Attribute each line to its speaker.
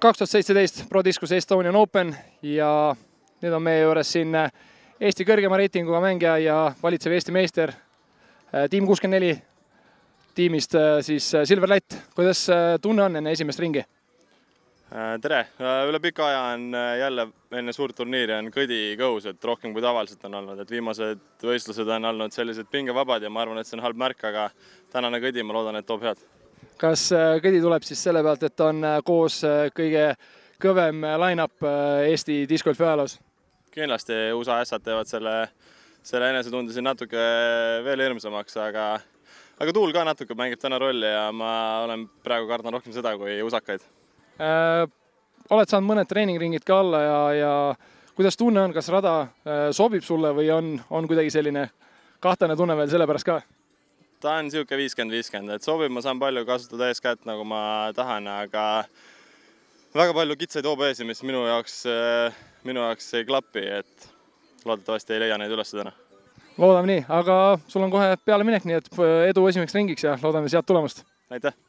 Speaker 1: 2017 Pro Discus Estonian Open ja nüüd on meie juures siin Eesti kõrgema reitinguga mängija ja valitsev Eesti meister Team 64 tiimist siis Silver Lätt. Kuidas tunne on enne esimest ringi?
Speaker 2: Tere! Üle pika aja on jälle enne suurt turniiri on kõdi kõhus, et rohkem kui tavaliselt on olnud. Et viimased võistlused on olnud sellised pingevabad ja ma arvan, et see on halb märk, aga tänane kõdi ma loodan, et toob head.
Speaker 1: Kas kõdi tuleb siis selle pealt, et on koos kõige kõvem line-up Eesti discgolfi ajaloos?
Speaker 2: Kindlasti USA S-ad teevad selle enesetunde siin natuke veel hirmsamaks, aga tuul ka natuke mängib täna rolli ja ma olen praegu kardan rohkem seda kui usakaid.
Speaker 1: Oled saanud mõned treeningringid ka alla ja kuidas tunne on, kas rada sobib sulle või on kuidagi selline kahtlane tunne veel selle pärast ka?
Speaker 2: Ta on siuke 50-50, et sobib, ma saan palju kasutada eeskätt nagu ma tahan, aga väga palju kitsaid OBS-i, mis minu jaoks ei klapi, et loodetavasti ei leia neid üles täna.
Speaker 1: Loodame nii, aga sul on kohe peale minek, nii et edu esimeseks ringiks ja loodame sealt tulemust.
Speaker 2: Aitäh!